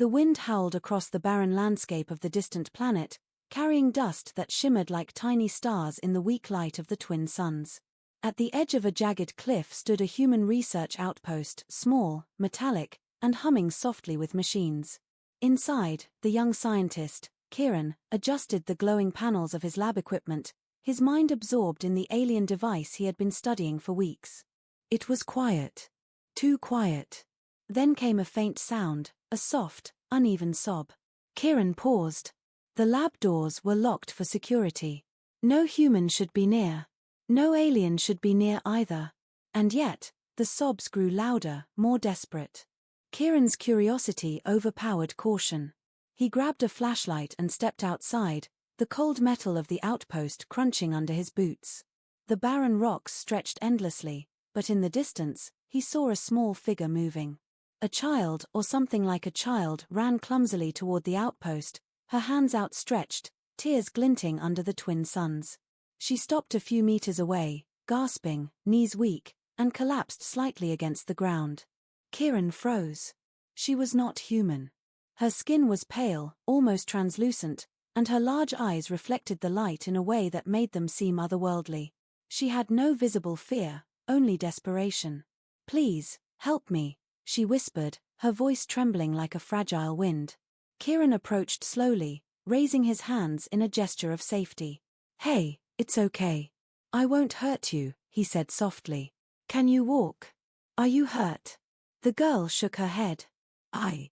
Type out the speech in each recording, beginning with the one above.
The wind howled across the barren landscape of the distant planet, carrying dust that shimmered like tiny stars in the weak light of the twin suns. At the edge of a jagged cliff stood a human research outpost, small, metallic, and humming softly with machines. Inside, the young scientist, Kieran, adjusted the glowing panels of his lab equipment, his mind absorbed in the alien device he had been studying for weeks. It was quiet. Too quiet. Then came a faint sound, a soft, uneven sob. Kieran paused. The lab doors were locked for security. No human should be near. No alien should be near either. And yet, the sobs grew louder, more desperate. Kieran's curiosity overpowered caution. He grabbed a flashlight and stepped outside, the cold metal of the outpost crunching under his boots. The barren rocks stretched endlessly, but in the distance, he saw a small figure moving. A child, or something like a child, ran clumsily toward the outpost, her hands outstretched, tears glinting under the twin suns. She stopped a few meters away, gasping, knees weak, and collapsed slightly against the ground. Kieran froze. She was not human. Her skin was pale, almost translucent, and her large eyes reflected the light in a way that made them seem otherworldly. She had no visible fear, only desperation. "Please, help me," she whispered, her voice trembling like a fragile wind. Kieran approached slowly, raising his hands in a gesture of safety. "Hey, it's okay. I won't hurt you," he said softly. "Can you walk? Are you hurt?" The girl shook her head. I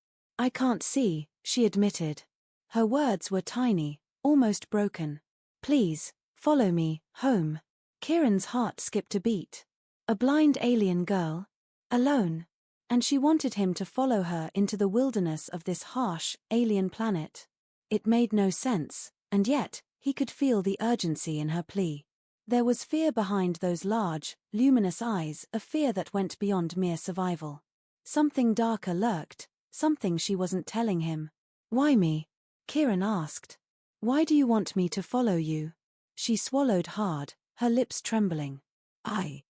can't see," she admitted. Her words were tiny, almost broken. "Please, follow me, home." Kieran's heart skipped a beat. A blind alien girl? Alone? And she wanted him to follow her into the wilderness of this harsh, alien planet. It made no sense, and yet, he could feel the urgency in her plea. There was fear behind those large, luminous eyes, a fear that went beyond mere survival. Something darker lurked, something she wasn't telling him. "Why me?" Kieran asked. "Why do you want me to follow you?" She swallowed hard, her lips trembling. I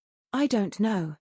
don't know.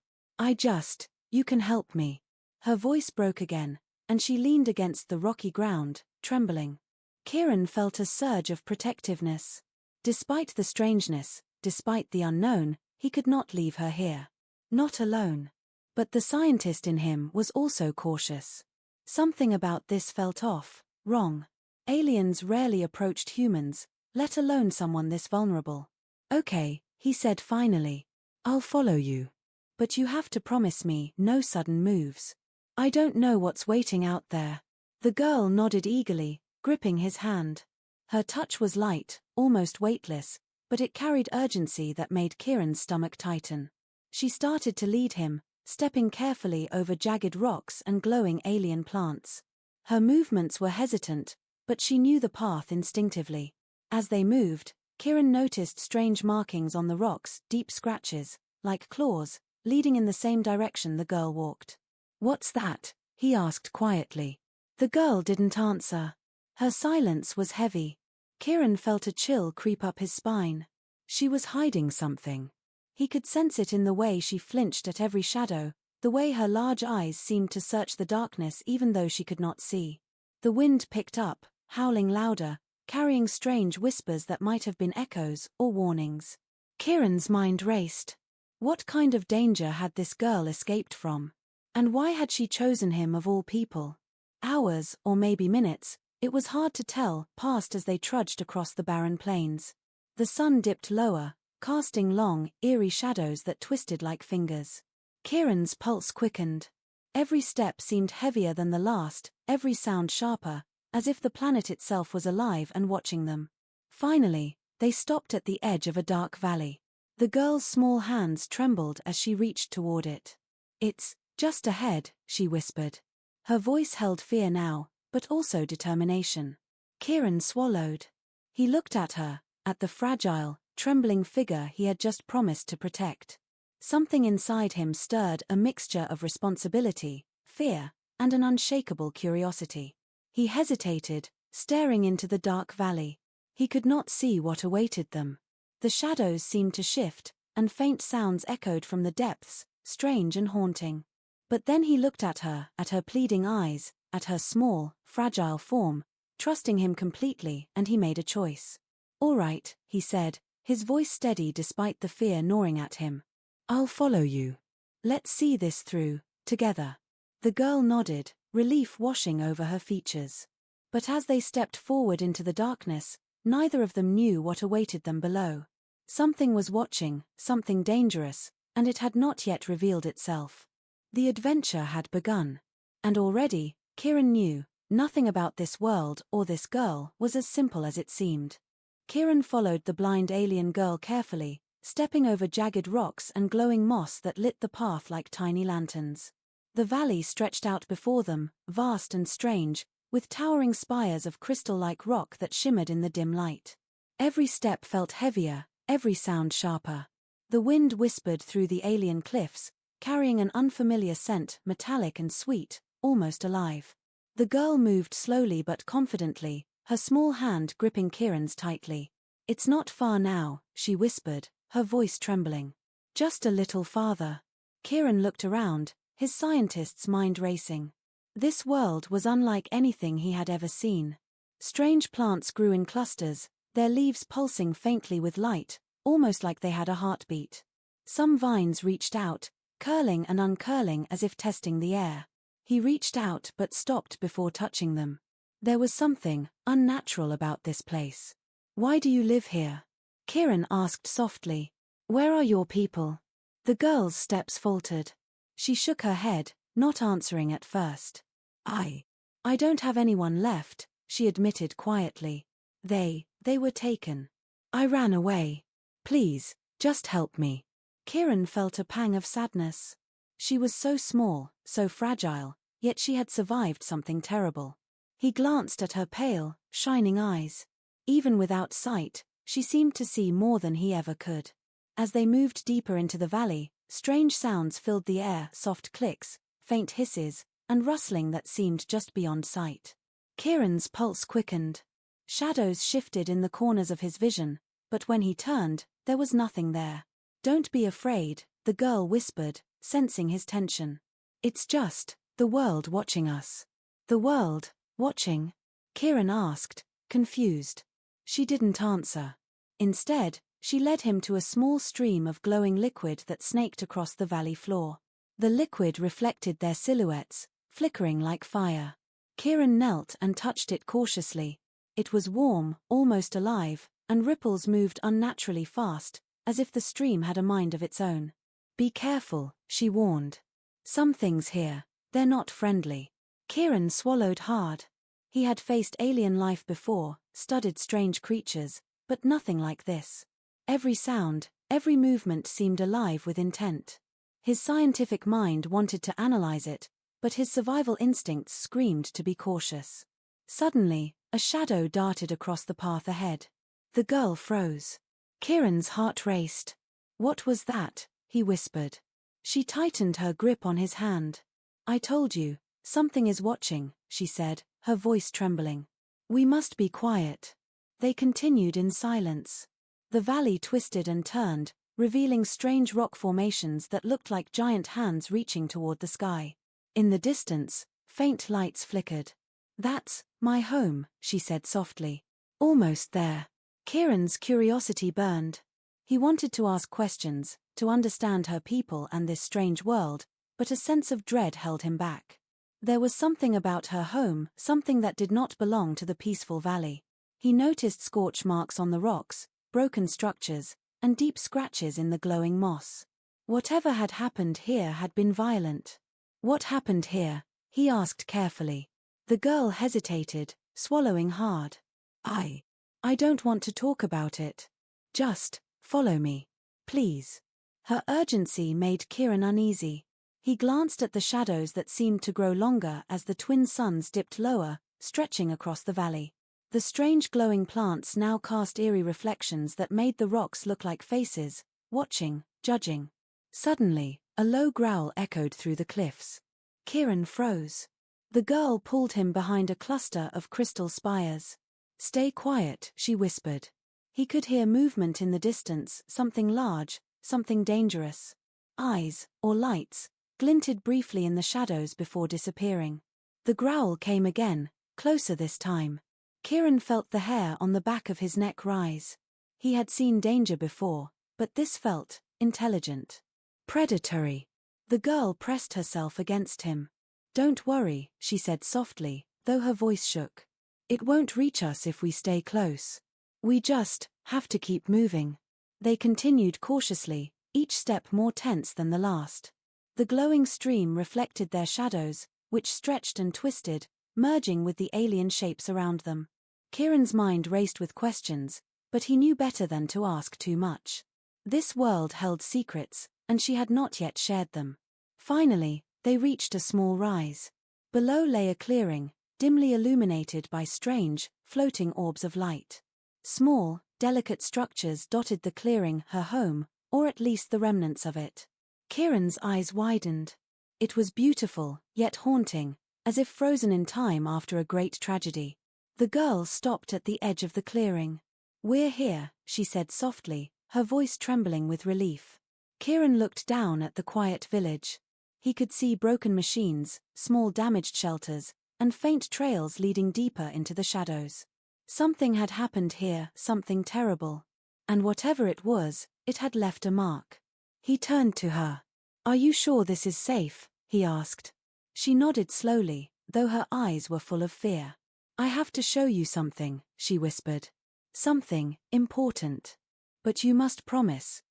You can help me." Her voice broke again, and she leaned against the rocky ground, trembling. Kieran felt a surge of protectiveness. Despite the strangeness, despite the unknown, he could not leave her here. Not alone. But the scientist in him was also cautious. Something about this felt off, wrong. Aliens rarely approached humans, let alone someone this vulnerable. "Okay," he said finally. "I'll follow you. But you have to promise me no sudden moves. I don't know what's waiting out there." The girl nodded eagerly, gripping his hand. Her touch was light, almost weightless, but it carried urgency that made Kieran's stomach tighten. She started to lead him, stepping carefully over jagged rocks and glowing alien plants. Her movements were hesitant, but she knew the path instinctively. As they moved, Kieran noticed strange markings on the rocks, deep scratches, like claws, leading in the same direction the girl walked. "What's that?" he asked quietly. The girl didn't answer. Her silence was heavy. Kieran felt a chill creep up his spine. She was hiding something. He could sense it in the way she flinched at every shadow, the way her large eyes seemed to search the darkness even though she could not see. The wind picked up, howling louder, carrying strange whispers that might have been echoes or warnings. Kieran's mind raced. What kind of danger had this girl escaped from? And why had she chosen him of all people? Hours, or maybe minutes, it was hard to tell, passed as they trudged across the barren plains. The sun dipped lower, casting long, eerie shadows that twisted like fingers. Kieran's pulse quickened. Every step seemed heavier than the last, every sound sharper, as if the planet itself was alive and watching them. Finally, they stopped at the edge of a dark valley. The girl's small hands trembled as she reached toward it. "It's just ahead," she whispered. Her voice held fear now, but also determination. Kieran swallowed. He looked at her, at the fragile, trembling figure he had just promised to protect. Something inside him stirred a mixture of responsibility, fear, and an unshakable curiosity. He hesitated, staring into the dark valley. He could not see what awaited them. The shadows seemed to shift, and faint sounds echoed from the depths, strange and haunting. But then he looked at her pleading eyes, at her small, fragile form, trusting him completely, and he made a choice. "All right," he said, his voice steady despite the fear gnawing at him. "I'll follow you. Let's see this through, together." The girl nodded, relief washing over her features. But as they stepped forward into the darkness, neither of them knew what awaited them below. Something was watching, something dangerous, and it had not yet revealed itself. The adventure had begun. And already, Kieran knew, nothing about this world or this girl was as simple as it seemed. Kieran followed the blind alien girl carefully, stepping over jagged rocks and glowing moss that lit the path like tiny lanterns. The valley stretched out before them, vast and strange, with towering spires of crystal-like rock that shimmered in the dim light. Every step felt heavier, every sound sharper. The wind whispered through the alien cliffs, carrying an unfamiliar scent, metallic and sweet, almost alive. The girl moved slowly but confidently, her small hand gripping Kieran's tightly. "It's not far now," she whispered, her voice trembling. "Just a little farther." Kieran looked around, his scientist's mind racing. This world was unlike anything he had ever seen. Strange plants grew in clusters, their leaves pulsing faintly with light, almost like they had a heartbeat. Some vines reached out, curling and uncurling as if testing the air. He reached out but stopped before touching them. There was something unnatural about this place. "Why do you live here?" Kieran asked softly. "Where are your people?" The girl's steps faltered. She shook her head, not answering at first. I don't have anyone left," she admitted quietly. They were taken. I ran away. Please, just help me." Kieran felt a pang of sadness. She was so small, so fragile, yet she had survived something terrible. He glanced at her pale, shining eyes. Even without sight, she seemed to see more than he ever could. As they moved deeper into the valley, strange sounds filled the air, soft clicks, faint hisses, and rustling that seemed just beyond sight. Kieran's pulse quickened. Shadows shifted in the corners of his vision, but when he turned, there was nothing there. "Don't be afraid," the girl whispered, sensing his tension. "It's just the world watching us." "The world, watching?" Kieran asked, confused. She didn't answer. Instead, she led him to a small stream of glowing liquid that snaked across the valley floor. The liquid reflected their silhouettes, flickering like fire. Kieran knelt and touched it cautiously. It was warm, almost alive, and ripples moved unnaturally fast, as if the stream had a mind of its own. "Be careful," she warned. "Some things here, they're not friendly." Kieran swallowed hard. He had faced alien life before, studied strange creatures, but nothing like this. Every sound, every movement seemed alive with intent. His scientific mind wanted to analyze it, but his survival instincts screamed to be cautious. Suddenly, a shadow darted across the path ahead. The girl froze. Kieran's heart raced. "What was that?" he whispered. She tightened her grip on his hand. "I told you, something is watching," she said, her voice trembling. "We must be quiet." They continued in silence. The valley twisted and turned, revealing strange rock formations that looked like giant hands reaching toward the sky. In the distance, faint lights flickered. "That's my home," she said softly. "Almost there." Kieran's curiosity burned. He wanted to ask questions, to understand her people and this strange world, but a sense of dread held him back. There was something about her home, something that did not belong to the peaceful valley. He noticed scorch marks on the rocks, broken structures, and deep scratches in the glowing moss. Whatever had happened here had been violent. "What happened here?" he asked carefully. The girl hesitated, swallowing hard. I don't want to talk about it. Just follow me, please." Her urgency made Kieran uneasy. He glanced at the shadows that seemed to grow longer as the twin suns dipped lower, stretching across the valley. The strange glowing plants now cast eerie reflections that made the rocks look like faces, watching, judging. Suddenly, a low growl echoed through the cliffs. Kieran froze. The girl pulled him behind a cluster of crystal spires. "Stay quiet," she whispered. He could hear movement in the distance, something large, something dangerous. Eyes, or lights, glinted briefly in the shadows before disappearing. The growl came again, closer this time. Kieran felt the hair on the back of his neck rise. He had seen danger before, but this felt intelligent. Predatory. The girl pressed herself against him. "Don't worry," she said softly, though her voice shook. "It won't reach us if we stay close. We just have to keep moving." They continued cautiously, each step more tense than the last. The glowing stream reflected their shadows, which stretched and twisted, merging with the alien shapes around them. Kieran's mind raced with questions, but he knew better than to ask too much. This world held secrets, and she had not yet shared them. Finally, they reached a small rise. Below lay a clearing, dimly illuminated by strange, floating orbs of light. Small, delicate structures dotted the clearing, her home, or at least the remnants of it. Kieran's eyes widened. It was beautiful, yet haunting, as if frozen in time after a great tragedy. The girl stopped at the edge of the clearing. "We're here," she said softly, her voice trembling with relief. Kieran looked down at the quiet village. He could see broken machines, small damaged shelters, and faint trails leading deeper into the shadows. Something had happened here, something terrible. And whatever it was, it had left a mark. He turned to her. "Are you sure this is safe?" he asked. She nodded slowly, though her eyes were full of fear. "I have to show you something," she whispered. "Something important. But you must promise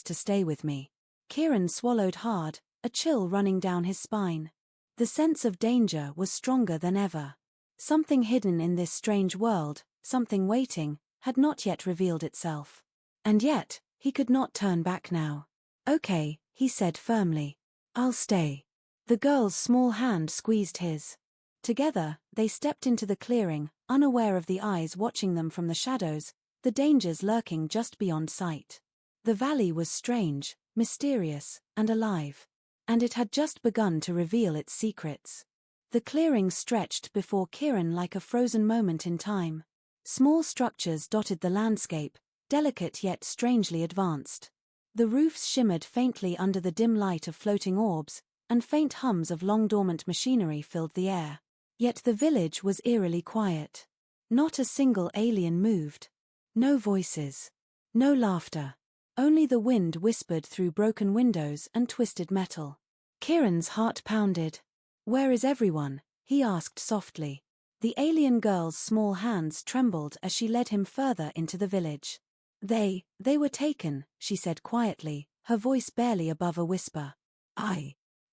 to stay with me." Kieran swallowed hard, a chill running down his spine. The sense of danger was stronger than ever. Something hidden in this strange world, something waiting, had not yet revealed itself. And yet, he could not turn back now. "Okay," he said firmly. "I'll stay." The girl's small hand squeezed his. Together, they stepped into the clearing, unaware of the eyes watching them from the shadows, the dangers lurking just beyond sight. The valley was strange, mysterious, and alive. And it had just begun to reveal its secrets. The clearing stretched before Kieran like a frozen moment in time. Small structures dotted the landscape, delicate yet strangely advanced. The roofs shimmered faintly under the dim light of floating orbs, and faint hums of long-dormant machinery filled the air. Yet the village was eerily quiet. Not a single alien moved. No voices. No laughter. Only the wind whispered through broken windows and twisted metal. Kieran's heart pounded. "Where is everyone?" he asked softly. The alien girl's small hands trembled as she led him further into the village. They were taken," she said quietly, her voice barely above a whisper.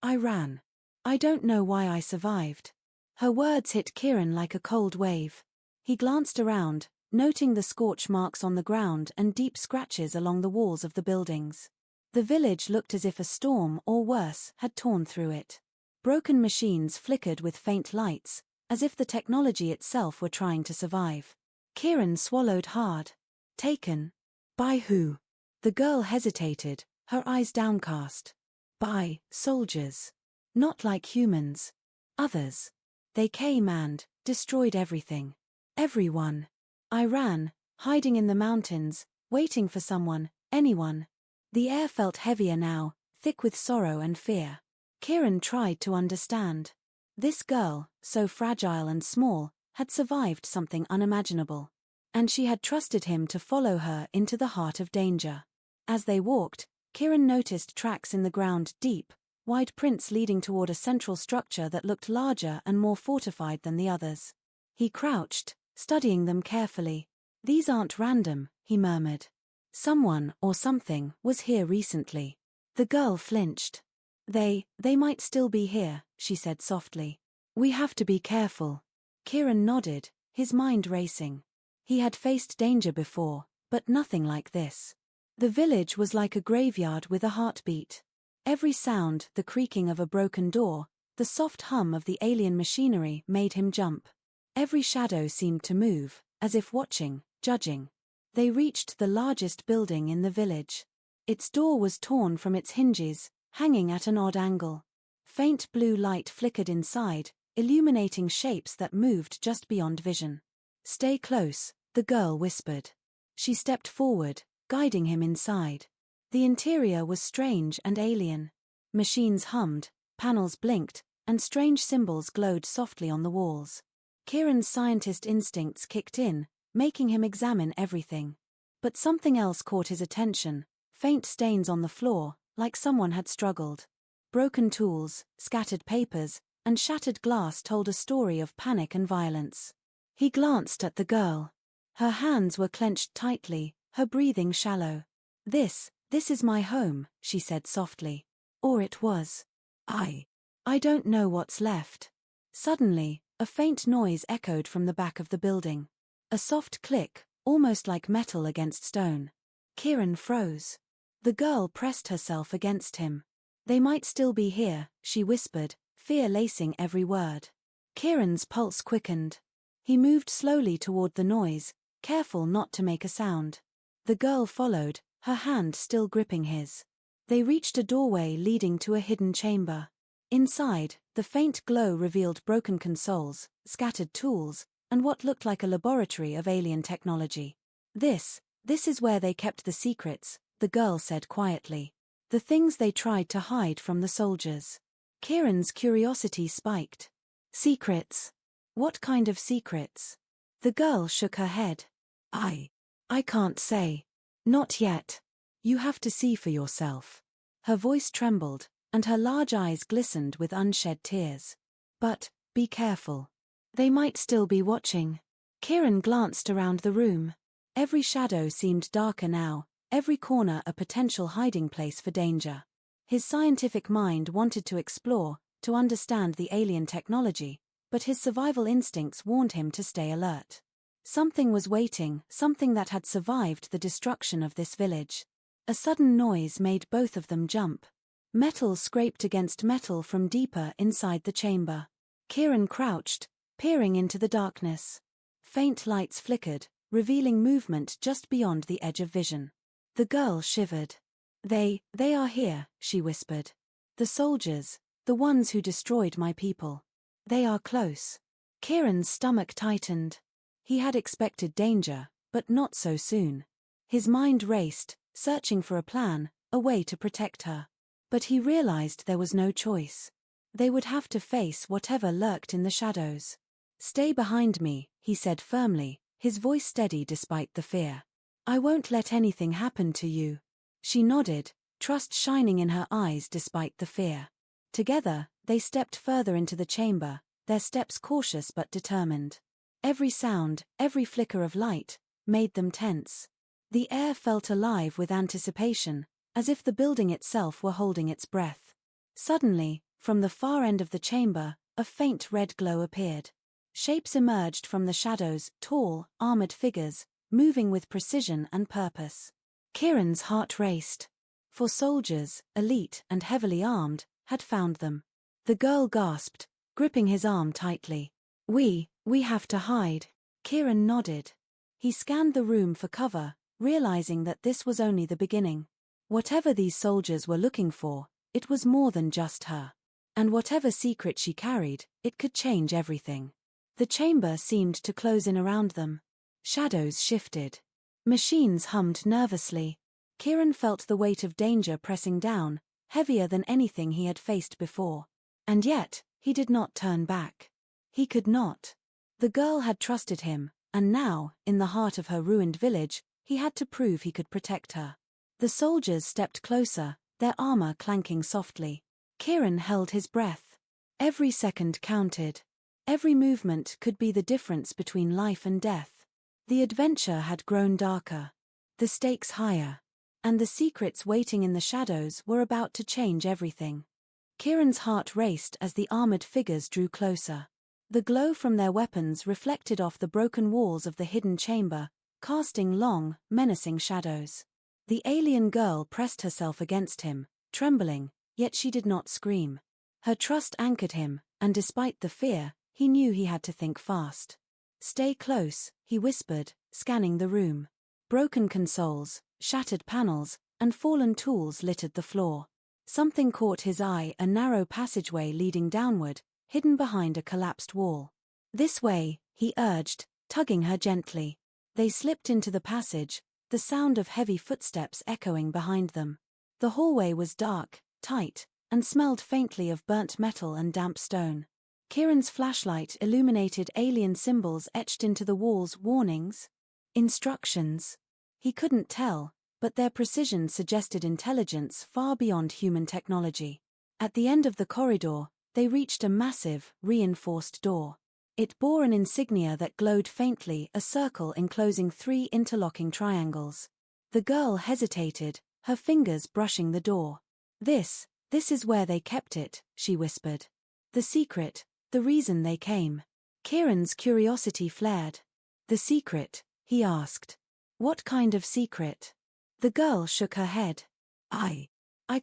I ran. I don't know why I survived." Her words hit Kieran like a cold wave. He glanced around, noting the scorch marks on the ground and deep scratches along the walls of the buildings. The village looked as if a storm, or worse, had torn through it. Broken machines flickered with faint lights, as if the technology itself were trying to survive. Kieran swallowed hard. "Taken? By who?" The girl hesitated, her eyes downcast. "By soldiers. Not like humans. Others. They came and destroyed everything. Everyone. I ran, hiding in the mountains, waiting for someone, anyone." The air felt heavier now, thick with sorrow and fear. Kieran tried to understand. This girl, so fragile and small, had survived something unimaginable. And she had trusted him to follow her into the heart of danger. As they walked, Kieran noticed tracks in the ground, deep, wide prints leading toward a central structure that looked larger and more fortified than the others. He crouched, studying them carefully. "These aren't random," he murmured. "Someone or something was here recently." The girl flinched. They might still be here," she said softly. "We have to be careful." Kieran nodded, his mind racing. He had faced danger before, but nothing like this. The village was like a graveyard with a heartbeat. Every sound, the creaking of a broken door, the soft hum of the alien machinery made him jump. Every shadow seemed to move, as if watching, judging. They reached the largest building in the village. Its door was torn from its hinges, hanging at an odd angle. Faint blue light flickered inside, illuminating shapes that moved just beyond vision. "Stay close," the girl whispered. She stepped forward, guiding him inside. The interior was strange and alien. Machines hummed, panels blinked, and strange symbols glowed softly on the walls. Kieran's scientist instincts kicked in, making him examine everything. But something else caught his attention: faint stains on the floor, like someone had struggled. Broken tools, scattered papers, and shattered glass told a story of panic and violence. He glanced at the girl. Her hands were clenched tightly, her breathing shallow. This is my home," she said softly. Or it was. I don't know what's left." Suddenly, a faint noise echoed from the back of the building. A soft click, almost like metal against stone. Kieran froze. The girl pressed herself against him. "They might still be here," she whispered, fear lacing every word. Kieran's pulse quickened. He moved slowly toward the noise, careful not to make a sound. The girl followed, her hand still gripping his. They reached a doorway leading to a hidden chamber. Inside, the faint glow revealed broken consoles, scattered tools, and what looked like a laboratory of alien technology. This is where they kept the secrets," the girl said quietly. "The things they tried to hide from the soldiers." Kieran's curiosity spiked. "Secrets? What kind of secrets?" The girl shook her head. I can't say. Not yet. You have to see for yourself." Her voice trembled, and her large eyes glistened with unshed tears. "But, be careful. They might still be watching." Kieran glanced around the room. Every shadow seemed darker now, every corner a potential hiding place for danger. His scientific mind wanted to explore, to understand the alien technology, but his survival instincts warned him to stay alert. Something was waiting, something that had survived the destruction of this village. A sudden noise made both of them jump. Metal scraped against metal from deeper inside the chamber. Kieran crouched, peering into the darkness. Faint lights flickered, revealing movement just beyond the edge of vision. The girl shivered. They are here," she whispered. "The soldiers, the ones who destroyed my people. They are close." Kieran's stomach tightened. He had expected danger, but not so soon. His mind raced, searching for a plan, a way to protect her. But he realized there was no choice. They would have to face whatever lurked in the shadows. "Stay behind me," he said firmly, his voice steady despite the fear. "I won't let anything happen to you." She nodded, trust shining in her eyes despite the fear. Together, they stepped further into the chamber, their steps cautious but determined. Every sound, every flicker of light, made them tense. The air felt alive with anticipation, as if the building itself were holding its breath. Suddenly, from the far end of the chamber, a faint red glow appeared. Shapes emerged from the shadows, tall, armored figures, moving with precision and purpose. Kieran's heart raced. For soldiers, elite and heavily armed, had found them. The girl gasped, gripping his arm tightly. We have to hide." Kieran nodded. He scanned the room for cover, realizing that this was only the beginning. Whatever these soldiers were looking for, it was more than just her. And whatever secret she carried, it could change everything. The chamber seemed to close in around them. Shadows shifted. Machines hummed nervously. Kieran felt the weight of danger pressing down, heavier than anything he had faced before. And yet, he did not turn back. He could not. The girl had trusted him, and now, in the heart of her ruined village, he had to prove he could protect her. The soldiers stepped closer, their armor clanking softly. Kieran held his breath. Every second counted. Every movement could be the difference between life and death. The adventure had grown darker. The stakes higher. And the secrets waiting in the shadows were about to change everything. Kieran's heart raced as the armored figures drew closer. The glow from their weapons reflected off the broken walls of the hidden chamber, casting long, menacing shadows. The alien girl pressed herself against him, trembling, yet she did not scream. Her trust anchored him, and despite the fear, he knew he had to think fast. "Stay close," he whispered, scanning the room. Broken consoles, shattered panels, and fallen tools littered the floor. Something caught his eye, a narrow passageway leading downward, hidden behind a collapsed wall. "This way," he urged, tugging her gently. They slipped into the passage, the sound of heavy footsteps echoing behind them. The hallway was dark, tight, and smelled faintly of burnt metal and damp stone. Kieran's flashlight illuminated alien symbols etched into the walls, warnings, instructions. He couldn't tell, but their precision suggested intelligence far beyond human technology. At the end of the corridor, they reached a massive, reinforced door. It bore an insignia that glowed faintly, a circle enclosing 3 interlocking triangles. The girl hesitated, her fingers brushing the door. This is where they kept it, she whispered. The secret, the reason they came. Kieran's curiosity flared. The secret, he asked. What kind of secret? The girl shook her head. I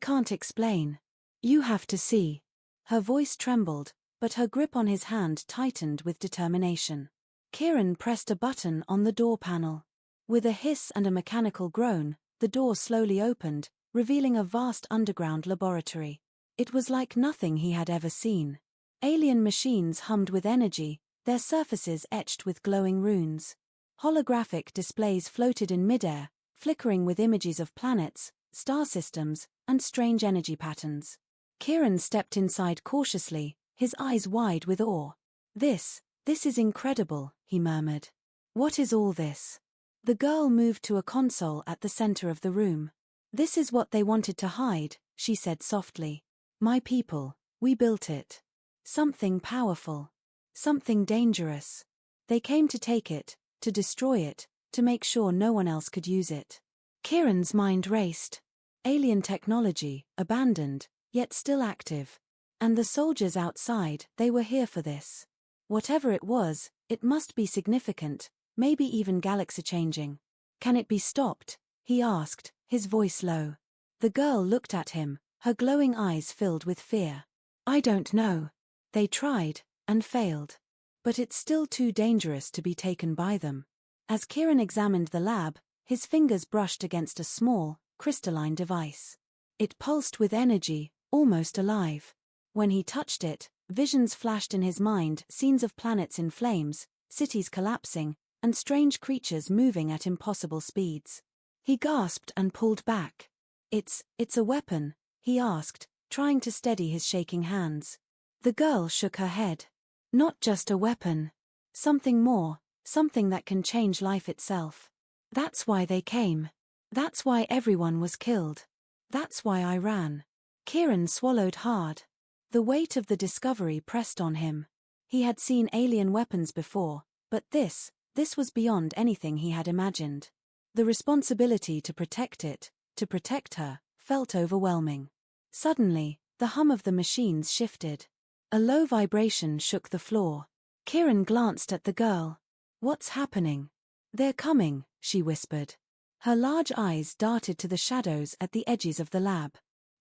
can't explain. You have to see. Her voice trembled, but her grip on his hand tightened with determination. Kieran pressed a button on the door panel. With a hiss and a mechanical groan, the door slowly opened, revealing a vast underground laboratory. It was like nothing he had ever seen. Alien machines hummed with energy, their surfaces etched with glowing runes. Holographic displays floated in midair, flickering with images of planets, star systems, and strange energy patterns. Kieran stepped inside cautiously, his eyes wide with awe. This is incredible, he murmured. What is all this? The girl moved to a console at the center of the room. This is what they wanted to hide, she said softly. My people, we built it. Something powerful. Something dangerous. They came to take it, to destroy it, to make sure no one else could use it. Kieran's mind raced. Alien technology, abandoned, yet still active. And the soldiers outside, they were here for this. Whatever it was, it must be significant, maybe even galaxy-changing. Can it be stopped? He asked, his voice low. The girl looked at him, her glowing eyes filled with fear. I don't know. They tried, and failed. But it's still too dangerous to be taken by them. As Kieran examined the lab, his fingers brushed against a small, crystalline device. It pulsed with energy, almost alive. When he touched it, visions flashed in his mind, scenes of planets in flames, cities collapsing, and strange creatures moving at impossible speeds. He gasped and pulled back. It's a weapon, he asked, trying to steady his shaking hands. The girl shook her head. Not just a weapon. Something more, something that can change life itself. That's why they came. That's why everyone was killed. That's why I ran. Kieran swallowed hard. The weight of the discovery pressed on him. He had seen alien weapons before, but this was beyond anything he had imagined. The responsibility to protect it, to protect her, felt overwhelming. Suddenly, the hum of the machines shifted. A low vibration shook the floor. Kieran glanced at the girl. What's happening? They're coming, she whispered. Her large eyes darted to the shadows at the edges of the lab.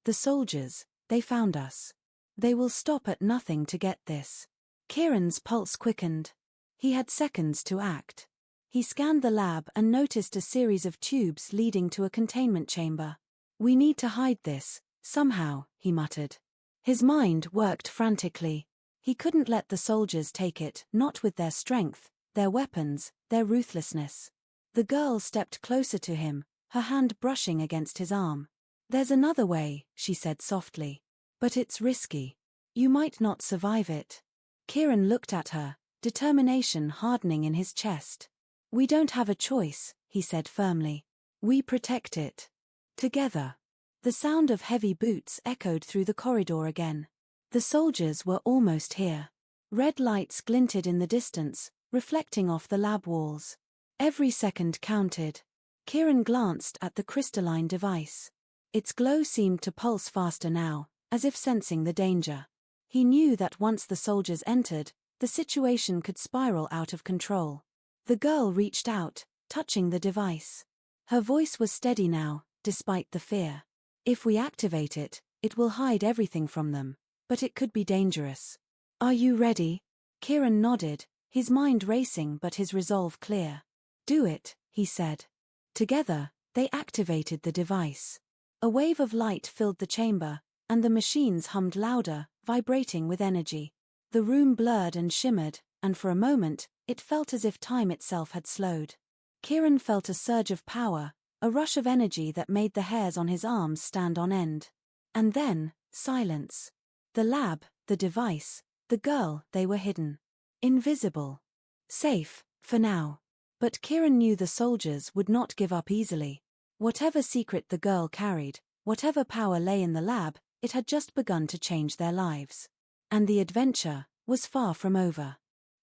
The soldiers, they found us. They will stop at nothing to get this. Kieran's pulse quickened. He had seconds to act. He scanned the lab and noticed a series of tubes leading to a containment chamber. We need to hide this, somehow, he muttered. His mind worked frantically. He couldn't let the soldiers take it, not with their strength, their weapons, their ruthlessness. The girl stepped closer to him, her hand brushing against his arm. There's another way, she said softly. But it's risky. You might not survive it. Kieran looked at her, determination hardening in his chest. We don't have a choice, he said firmly. We protect it. Together. The sound of heavy boots echoed through the corridor again. The soldiers were almost here. Red lights glinted in the distance, reflecting off the lab walls. Every second counted. Kieran glanced at the crystalline device. Its glow seemed to pulse faster now, as if sensing the danger. He knew that once the soldiers entered, the situation could spiral out of control. The girl reached out, touching the device. Her voice was steady now, despite the fear. If we activate it, it will hide everything from them, but it could be dangerous. Are you ready? Kieran nodded, his mind racing but his resolve clear. Do it, he said. Together, they activated the device. A wave of light filled the chamber, and the machines hummed louder, vibrating with energy. The room blurred and shimmered, and for a moment, it felt as if time itself had slowed. Kieran felt a surge of power, a rush of energy that made the hairs on his arms stand on end. And then, Silence. The lab, the device, the girl, they were hidden. Invisible. Safe, for now. But Kieran knew the soldiers would not give up easily. Whatever secret the girl carried, whatever power lay in the lab, it had just begun to change their lives. And the adventure was far from over.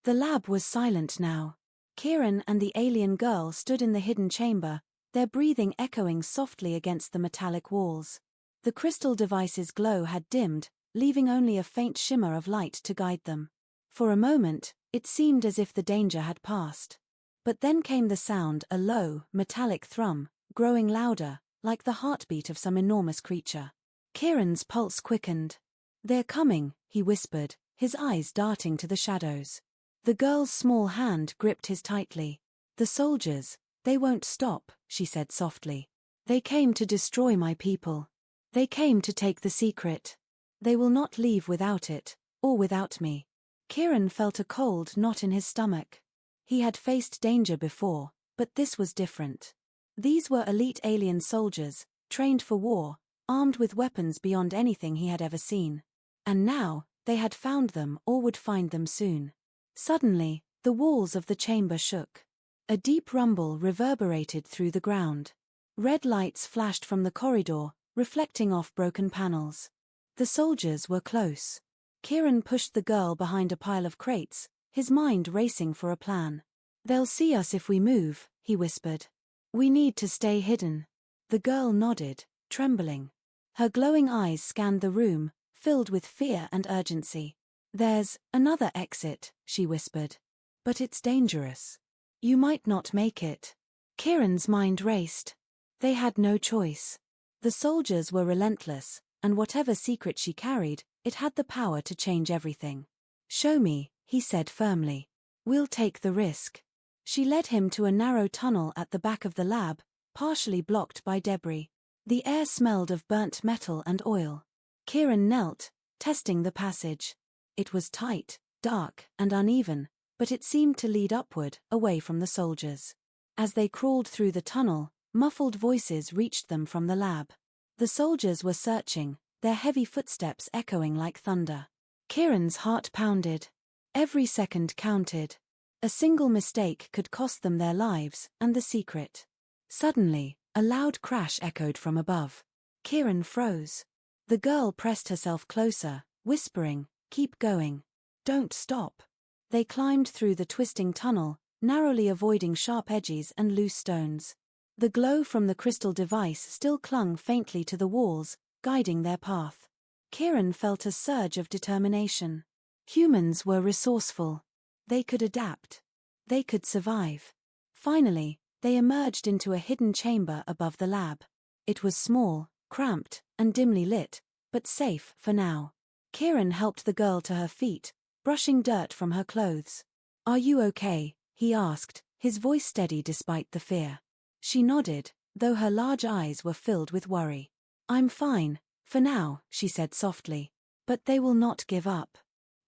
The lab was silent now. Kieran and the alien girl stood in the hidden chamber, their breathing echoing softly against the metallic walls. The crystal device's glow had dimmed, leaving only a faint shimmer of light to guide them. For a moment, it seemed as if the danger had passed. But then came the sound, a low, metallic thrum, growing louder, like the heartbeat of some enormous creature. Kieran's pulse quickened. "They're coming," he whispered, his eyes darting to the shadows. The girl's small hand gripped his tightly. "The soldiers, they won't stop," she said softly. "They came to destroy my people. They came to take the secret. They will not leave without it, or without me." Kieran felt a cold knot in his stomach. He had faced danger before, but this was different. These were elite alien soldiers, trained for war, armed with weapons beyond anything he had ever seen. And now, they had found them or would find them soon. Suddenly, the walls of the chamber shook. A deep rumble reverberated through the ground. Red lights flashed from the corridor, reflecting off broken panels. The soldiers were close. Kieran pushed the girl behind a pile of crates, his mind racing for a plan. "They'll see us if we move," he whispered. "We need to stay hidden." The girl nodded, trembling. Her glowing eyes scanned the room, filled with fear and urgency. "There's another exit," she whispered. "But it's dangerous. You might not make it." Kieran's mind raced. They had no choice. The soldiers were relentless, and whatever secret she carried, it had the power to change everything. "Show me," he said firmly. "We'll take the risk." She led him to a narrow tunnel at the back of the lab, partially blocked by debris. The air smelled of burnt metal and oil. Kieran knelt, testing the passage. It was tight, dark, and uneven, but it seemed to lead upward, away from the soldiers. As they crawled through the tunnel, muffled voices reached them from the lab. The soldiers were searching, their heavy footsteps echoing like thunder. Kieran's heart pounded. Every second counted. A single mistake could cost them their lives and the secret. Suddenly, a loud crash echoed from above. Kieran froze. The girl pressed herself closer, whispering, "Keep going. Don't stop." They climbed through the twisting tunnel, narrowly avoiding sharp edges and loose stones. The glow from the crystal device still clung faintly to the walls, guiding their path. Kieran felt a surge of determination. Humans were resourceful. They could adapt. They could survive. Finally, they emerged into a hidden chamber above the lab. It was small, cramped, and dimly lit, but safe for now. Kieran helped the girl to her feet, brushing dirt from her clothes. "Are you okay?" he asked, his voice steady despite the fear. She nodded, though her large eyes were filled with worry. "I'm fine, for now," she said softly. "But they will not give up.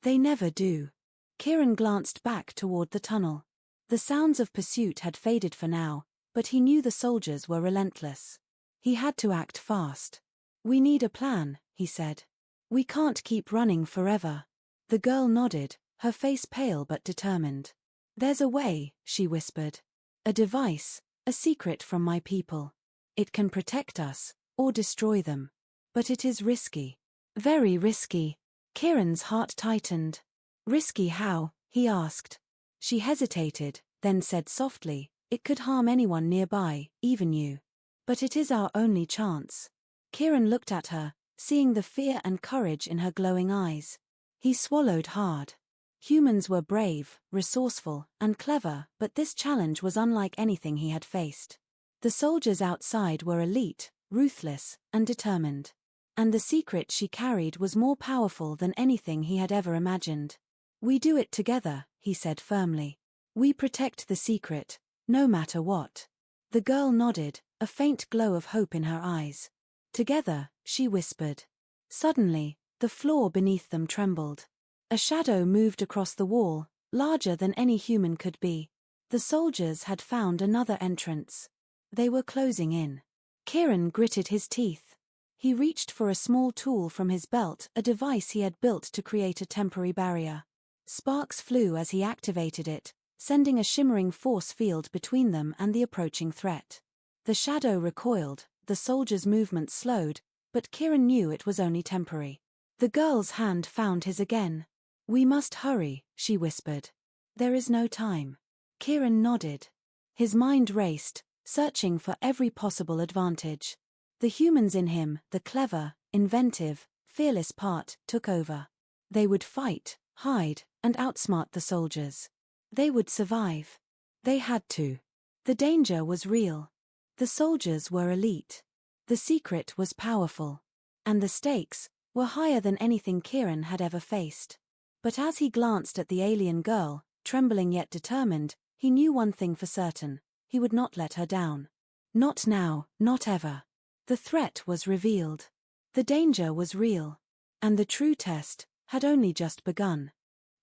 They never do." Kieran glanced back toward the tunnel. The sounds of pursuit had faded for now, but he knew the soldiers were relentless. He had to act fast. "We need a plan," he said. "We can't keep running forever." The girl nodded, her face pale but determined. "There's a way," she whispered. "A device, a secret from my people. It can protect us, or destroy them. But it is risky. Very risky." Kieran's heart tightened. "Risky how?" he asked. She hesitated, then said softly, "It could harm anyone nearby, even you. But it is our only chance." Kieran looked at her, seeing the fear and courage in her glowing eyes. He swallowed hard. Humans were brave, resourceful, and clever, but this challenge was unlike anything he had faced. The soldiers outside were elite, ruthless, and determined. And the secret she carried was more powerful than anything he had ever imagined. "We do it together," he said firmly. "We protect the secret, no matter what." The girl nodded, a faint glow of hope in her eyes. "Together," she whispered. Suddenly, the floor beneath them trembled. A shadow moved across the wall, larger than any human could be. The soldiers had found another entrance. They were closing in. Kieran gritted his teeth. He reached for a small tool from his belt, a device he had built to create a temporary barrier. Sparks flew as he activated it, sending a shimmering force field between them and the approaching threat. The shadow recoiled, the soldier's movement slowed, but Kieran knew it was only temporary. The girl's hand found his again. "We must hurry," she whispered. "There is no time." Kieran nodded. His mind raced, searching for every possible advantage. The humans in him, the clever, inventive, fearless part, took over. They would fight, hide, and outsmart the soldiers. They would survive. They had to. The danger was real. The soldiers were elite. The secret was powerful. And the stakes were higher than anything Kieran had ever faced. But as he glanced at the alien girl, trembling yet determined, he knew one thing for certain: he would not let her down. Not now, not ever. The threat was revealed. The danger was real. And the true test had only just begun.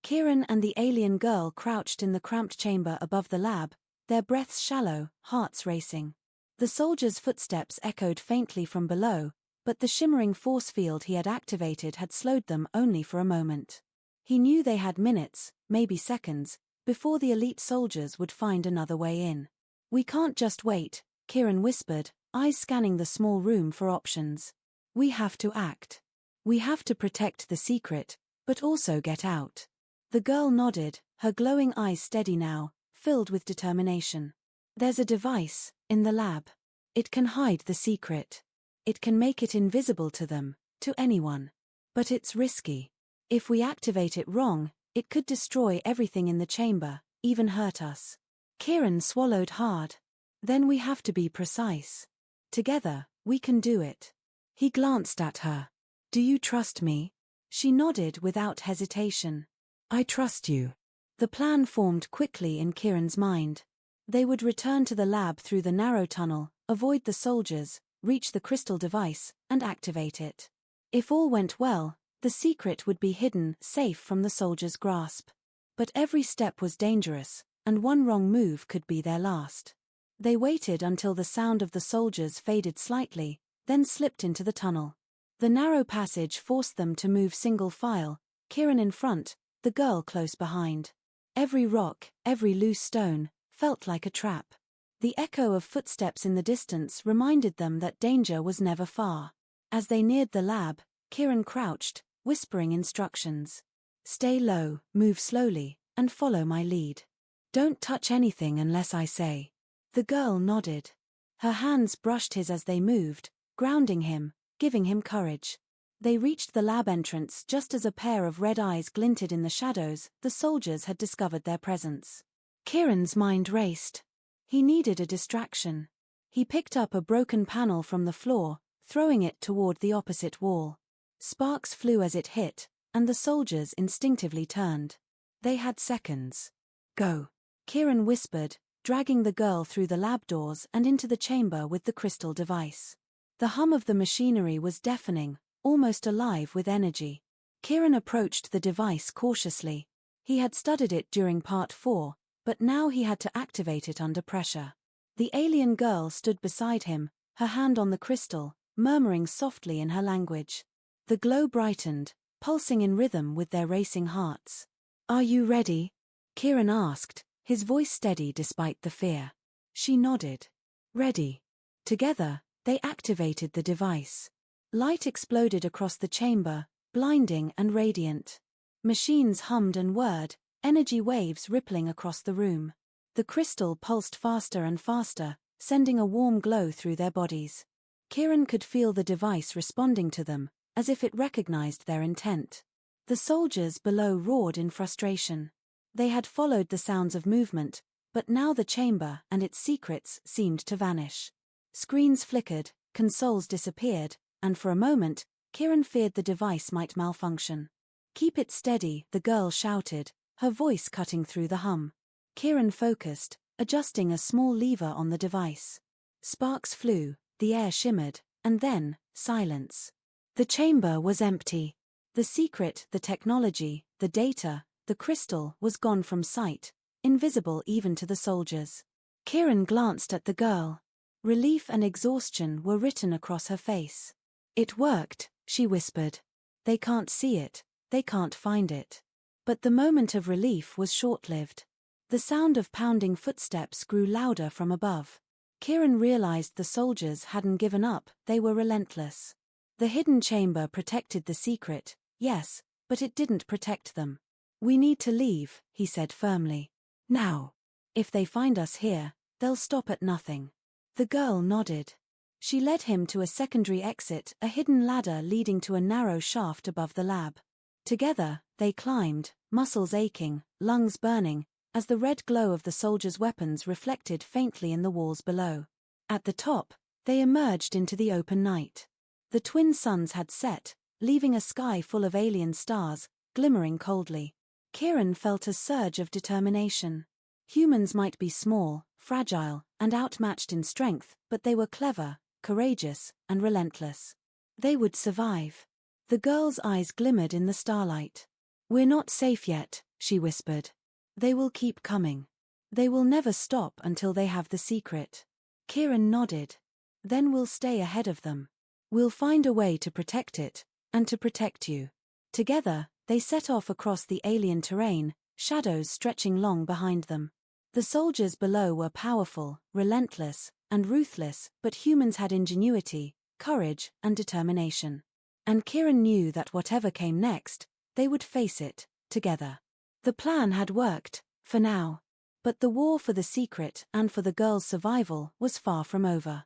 Kieran and the alien girl crouched in the cramped chamber above the lab, their breaths shallow, hearts racing. The soldier's footsteps echoed faintly from below, but the shimmering force field he had activated had slowed them only for a moment. He knew they had minutes, maybe seconds, before the elite soldiers would find another way in. "We can't just wait," Kieran whispered, eyes scanning the small room for options. "We have to act. We have to protect the secret, but also get out." The girl nodded, her glowing eyes steady now, filled with determination. "There's a device in the lab. It can hide the secret. It can make it invisible to them, to anyone. But it's risky. If we activate it wrong, it could destroy everything in the chamber, even hurt us." Kieran swallowed hard. "Then we have to be precise. Together, we can do it." He glanced at her. "Do you trust me?" She nodded without hesitation. "I trust you." The plan formed quickly in Kieran's mind. They would return to the lab through the narrow tunnel, avoid the soldiers, reach the crystal device, and activate it. If all went well, the secret would be hidden, safe from the soldiers' grasp. But every step was dangerous, and one wrong move could be their last. They waited until the sound of the soldiers faded slightly, then slipped into the tunnel. The narrow passage forced them to move single file, Kieran in front, the girl close behind. Every rock, every loose stone, felt like a trap. The echo of footsteps in the distance reminded them that danger was never far. As they neared the lab, Kieran crouched, whispering instructions. "Stay low, move slowly, and follow my lead. Don't touch anything unless I say." The girl nodded. Her hands brushed his as they moved, grounding him, giving him courage. They reached the lab entrance just as a pair of red eyes glinted in the shadows. The soldiers had discovered their presence. Kieran's mind raced. He needed a distraction. He picked up a broken panel from the floor, throwing it toward the opposite wall. Sparks flew as it hit, and the soldiers instinctively turned. They had seconds. "Go," Kieran whispered, dragging the girl through the lab doors and into the chamber with the crystal device. The hum of the machinery was deafening, almost alive with energy. Kieran approached the device cautiously. He had studied it during Part 4, but now he had to activate it under pressure. The alien girl stood beside him, her hand on the crystal, murmuring softly in her language. The glow brightened, pulsing in rhythm with their racing hearts. "Are you ready?" Kieran asked, his voice steady despite the fear. She nodded. "Ready." Together, they activated the device. Light exploded across the chamber, blinding and radiant. Machines hummed and whirred, energy waves rippling across the room. The crystal pulsed faster and faster, sending a warm glow through their bodies. Kieran could feel the device responding to them, as if it recognized their intent. The soldiers below roared in frustration. They had followed the sounds of movement, but now the chamber and its secrets seemed to vanish. Screens flickered, consoles disappeared, and for a moment, Kieran feared the device might malfunction. "Keep it steady," the girl shouted, her voice cutting through the hum. Kieran focused, adjusting a small lever on the device. Sparks flew, the air shimmered, and then, silence. The chamber was empty. The secret, the technology, the data, the crystal was gone from sight, invisible even to the soldiers. Kieran glanced at the girl. Relief and exhaustion were written across her face. It worked, she whispered. They can't see it, they can't find it. But the moment of relief was short-lived. The sound of pounding footsteps grew louder from above. Kieran realized the soldiers hadn't given up, they were relentless. The hidden chamber protected the secret, yes, but it didn't protect them. We need to leave, he said firmly. Now. If they find us here, they'll stop at nothing. The girl nodded. She led him to a secondary exit, a hidden ladder leading to a narrow shaft above the lab. Together, they climbed, muscles aching, lungs burning, as the red glow of the soldiers' weapons reflected faintly in the walls below. At the top, they emerged into the open night. The twin suns had set, leaving a sky full of alien stars, glimmering coldly. Kieran felt a surge of determination. Humans might be small, fragile, and outmatched in strength, but they were clever, courageous, and relentless. They would survive. The girl's eyes glimmered in the starlight. We're not safe yet, she whispered. They will keep coming. They will never stop until they have the secret. Kieran nodded. Then we'll stay ahead of them. We'll find a way to protect it, and to protect you. Together, they set off across the alien terrain, shadows stretching long behind them. The soldiers below were powerful, relentless, and ruthless, but humans had ingenuity, courage, and determination. And Kieran knew that whatever came next, they would face it, together. The plan had worked, for now. But the war for the secret and for the girl's survival was far from over.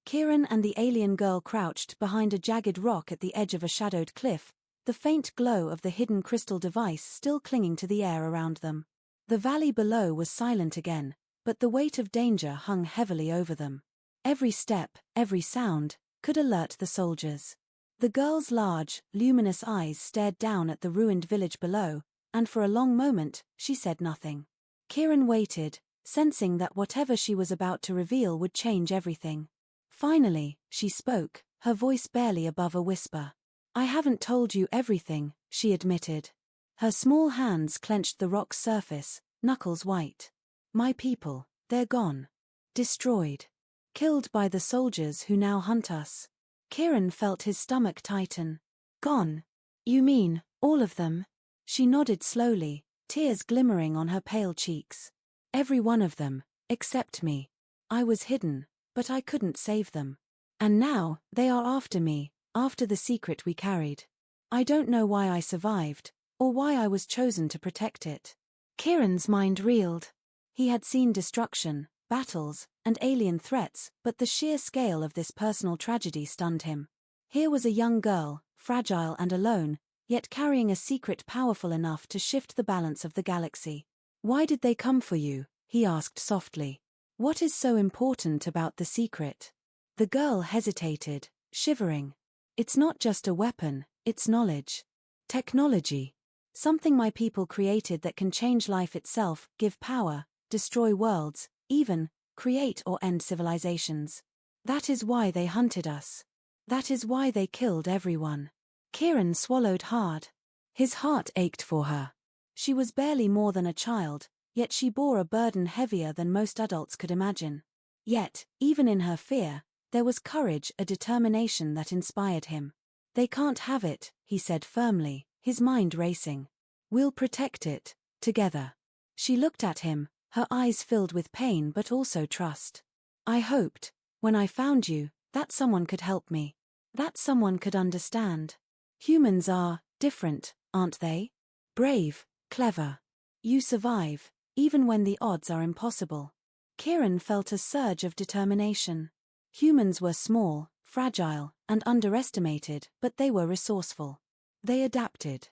Kieran and the alien girl crouched behind a jagged rock at the edge of a shadowed cliff, the faint glow of the hidden crystal device still clinging to the air around them. The valley below was silent again, but the weight of danger hung heavily over them. Every step, every sound, could alert the soldiers. The girl's large, luminous eyes stared down at the ruined village below, and for a long moment, she said nothing. Kieran waited, sensing that whatever she was about to reveal would change everything. Finally, she spoke, her voice barely above a whisper. I haven't told you everything, she admitted. Her small hands clenched the rock's surface, knuckles white. My people, they're gone. Destroyed. Killed by the soldiers who now hunt us. Kieran felt his stomach tighten. Gone? You mean, all of them? She nodded slowly, tears glimmering on her pale cheeks. Every one of them, except me. I was hidden, but I couldn't save them. And now, they are after me, after the secret we carried. I don't know why I survived, or why I was chosen to protect it. Kieran's mind reeled. He had seen destruction, battles, and alien threats, but the sheer scale of this personal tragedy stunned him. Here was a young girl, fragile and alone, yet carrying a secret powerful enough to shift the balance of the galaxy. Why did they come for you? He asked softly. What is so important about the secret? The girl hesitated, shivering. It's not just a weapon, it's knowledge. Technology. Something my people created that can change life itself, give power, destroy worlds, even create or end civilizations. That is why they hunted us. That is why they killed everyone. Kieran swallowed hard. His heart ached for her. She was barely more than a child, yet she bore a burden heavier than most adults could imagine. Yet, even in her fear, there was courage, a determination that inspired him. They can't have it, he said firmly, his mind racing. We'll protect it, together. She looked at him, her eyes filled with pain but also trust. I hoped, when I found you, that someone could help me. That someone could understand. Humans are different, aren't they? Brave, clever. You survive, even when the odds are impossible. Kieran felt a surge of determination. Humans were small, fragile, and underestimated, but they were resourceful. They adapted.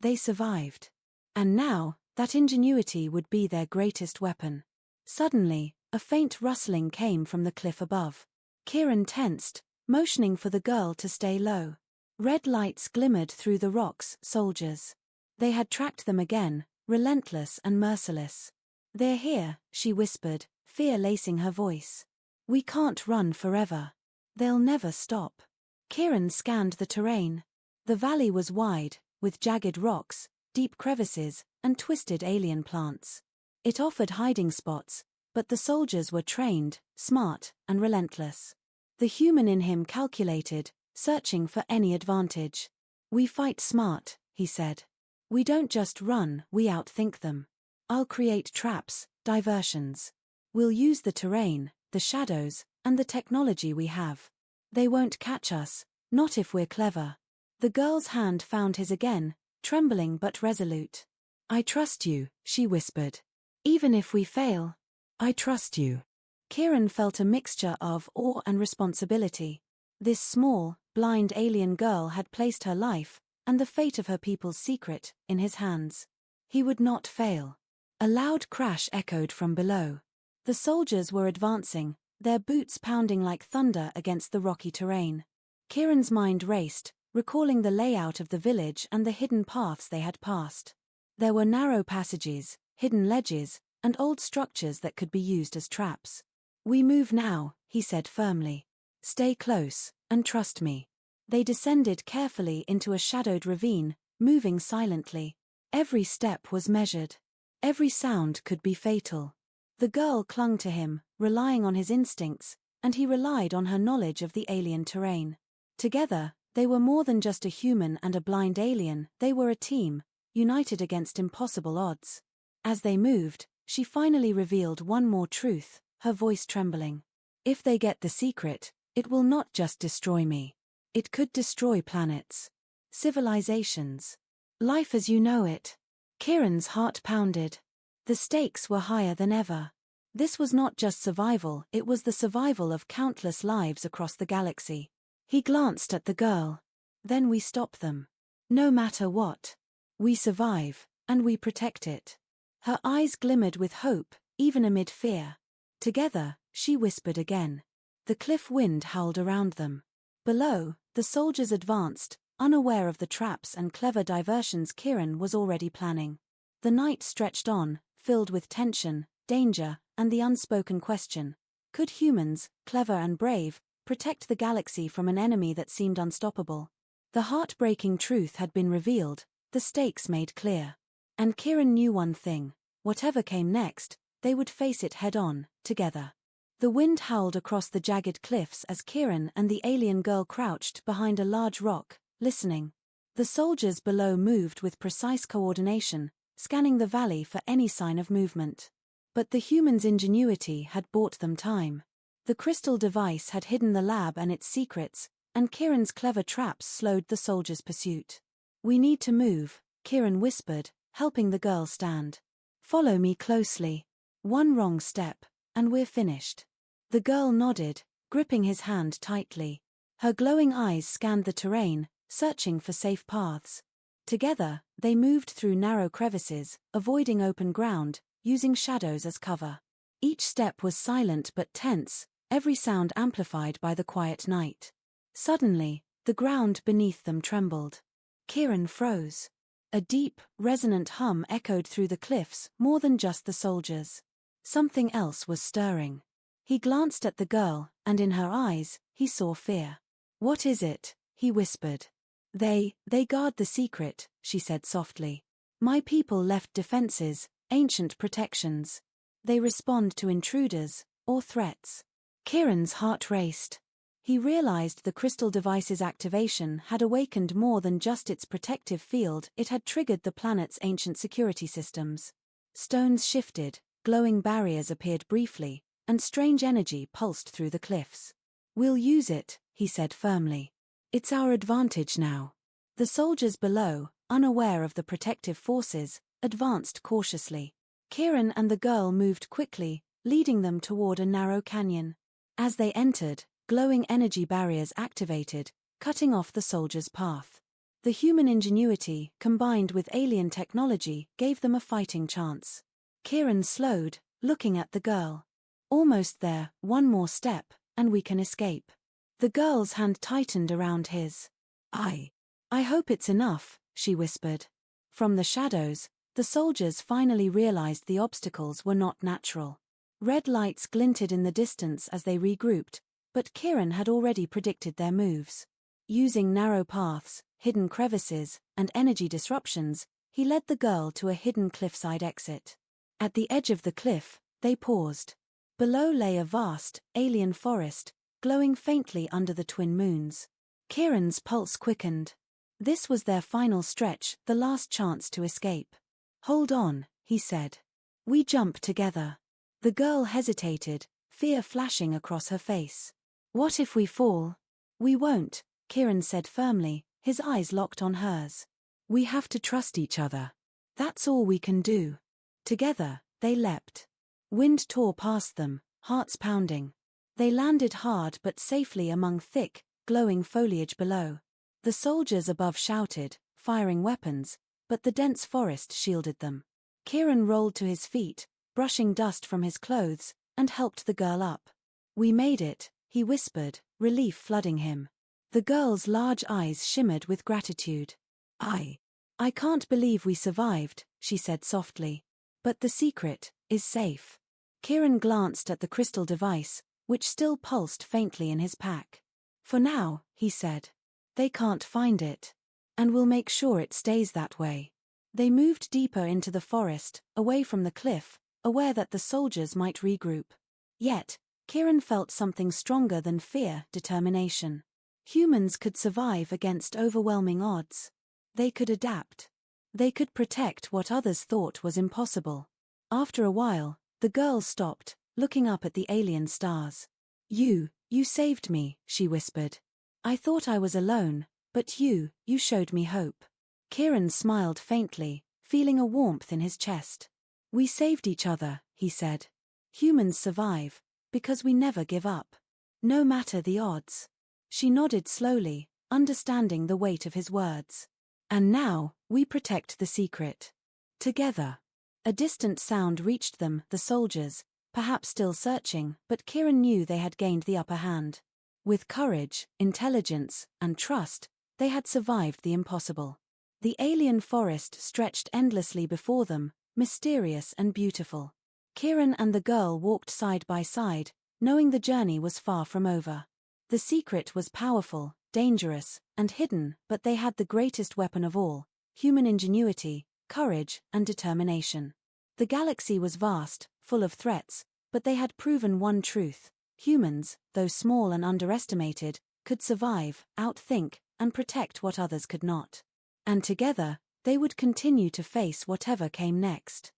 They survived. And now, that ingenuity would be their greatest weapon. Suddenly, a faint rustling came from the cliff above. Kieran tensed, motioning for the girl to stay low. Red lights glimmered through the rocks, soldiers. They had tracked them again, relentless and merciless. They're here, she whispered, fear lacing her voice. We can't run forever. They'll never stop. Kieran scanned the terrain. The valley was wide, with jagged rocks, deep crevices, and twisted alien plants. It offered hiding spots, but the soldiers were trained, smart, and relentless. The human in him calculated, searching for any advantage. "We fight smart," he said. "We don't just run, we outthink them. I'll create traps, diversions. We'll use the terrain, the shadows, and the technology we have. They won't catch us, not if we're clever." The girl's hand found his again, trembling but resolute. "I trust you," she whispered. "Even if we fail, I trust you." Kieran felt a mixture of awe and responsibility. This small, blind alien girl had placed her life, and the fate of her people's secret, in his hands. He would not fail. A loud crash echoed from below. The soldiers were advancing, their boots pounding like thunder against the rocky terrain. Kieran's mind raced, recalling the layout of the village and the hidden paths they had passed. There were narrow passages, hidden ledges, and old structures that could be used as traps. "We move now," he said firmly. "Stay close, and trust me." They descended carefully into a shadowed ravine, moving silently. Every step was measured. Every sound could be fatal. The girl clung to him, relying on his instincts, and he relied on her knowledge of the alien terrain. Together, they were more than just a human and a blind alien, they were a team, united against impossible odds. As they moved, she finally revealed one more truth, her voice trembling. "If they get the secret, it will not just destroy me. It could destroy planets, civilizations, life as you know it." Kieran's heart pounded. The stakes were higher than ever. This was not just survival, it was the survival of countless lives across the galaxy. He glanced at the girl. "Then we stop them. No matter what. We survive, and we protect it." Her eyes glimmered with hope, even amid fear. "Together," she whispered again. The cliff wind howled around them. Below, the soldiers advanced, unaware of the traps and clever diversions Kieran was already planning. The night stretched on, filled with tension, danger, and the unspoken question: could humans, clever and brave, protect the galaxy from an enemy that seemed unstoppable? The heartbreaking truth had been revealed, the stakes made clear. And Kieran knew one thing: whatever came next, they would face it head-on, together. The wind howled across the jagged cliffs as Kieran and the alien girl crouched behind a large rock, listening. The soldiers below moved with precise coordination, scanning the valley for any sign of movement. But the humans' ingenuity had bought them time. The crystal device had hidden the lab and its secrets, and Kieran's clever traps slowed the soldiers' pursuit. "We need to move," Kieran whispered, helping the girl stand. "Follow me closely. One wrong step, and we're finished." The girl nodded, gripping his hand tightly. Her glowing eyes scanned the terrain, searching for safe paths. Together, they moved through narrow crevices, avoiding open ground, using shadows as cover. Each step was silent but tense, every sound amplified by the quiet night. Suddenly, the ground beneath them trembled. Kieran froze. A deep, resonant hum echoed through the cliffs, more than just the soldiers. Something else was stirring. He glanced at the girl, and in her eyes, he saw fear. "What is it?" he whispered. They guard the secret," she said softly. "My people left defenses, ancient protections. They respond to intruders, or threats." Kieran's heart raced. He realized the crystal device's activation had awakened more than just its protective field, it had triggered the planet's ancient security systems. Stones shifted, glowing barriers appeared briefly, and strange energy pulsed through the cliffs. "We'll use it," he said firmly. "It's our advantage now." The soldiers below, unaware of the protective forces, advanced cautiously. Kieran and the girl moved quickly, leading them toward a narrow canyon. As they entered, glowing energy barriers activated, cutting off the soldiers' path. The human ingenuity, combined with alien technology, gave them a fighting chance. Kieran slowed, looking at the girl. "Almost there, one more step, and we can escape." The girl's hand tightened around his. I hope it's enough," she whispered. From the shadows, the soldiers finally realized the obstacles were not natural. Red lights glinted in the distance as they regrouped, but Kieran had already predicted their moves. Using narrow paths, hidden crevices, and energy disruptions, he led the girl to a hidden cliffside exit. At the edge of the cliff, they paused. Below lay a vast, alien forest, glowing faintly under the twin moons. Kieran's pulse quickened. This was their final stretch, the last chance to escape. "Hold on," he said. "We jump together." The girl hesitated, fear flashing across her face. "What if we fall?" "We won't," Kieran said firmly, his eyes locked on hers. "We have to trust each other. That's all we can do." Together, they leapt. Wind tore past them, hearts pounding. They landed hard but safely among thick, glowing foliage below. The soldiers above shouted, firing weapons, but the dense forest shielded them. Kieran rolled to his feet, brushing dust from his clothes, and helped the girl up. "We made it," he whispered, relief flooding him. The girl's large eyes shimmered with gratitude. I can't believe we survived," she said softly. "But the secret is safe." Kieran glanced at the crystal device, which still pulsed faintly in his pack. "For now," he said. "They can't find it. And we'll make sure it stays that way." They moved deeper into the forest, away from the cliff, aware that the soldiers might regroup. Yet, Kieran felt something stronger than fear, determination. Humans could survive against overwhelming odds. They could adapt. They could protect what others thought was impossible. After a while, the girl stopped, looking up at the alien stars. You saved me," she whispered. "I thought I was alone, but you showed me hope." Kieran smiled faintly, feeling a warmth in his chest. "We saved each other," he said. "Humans survive, because we never give up. No matter the odds." She nodded slowly, understanding the weight of his words. "And now, we protect the secret. Together." A distant sound reached them, the soldiers, perhaps still searching, but Kieran knew they had gained the upper hand. With courage, intelligence, and trust, they had survived the impossible. The alien forest stretched endlessly before them, mysterious and beautiful. Kieran and the girl walked side by side, knowing the journey was far from over. The secret was powerful, dangerous, and hidden, but they had the greatest weapon of all: human ingenuity, courage, and determination. The galaxy was vast, full of threats, but they had proven one truth: humans, though small and underestimated, could survive, outthink, and protect what others could not. And together, they would continue to face whatever came next.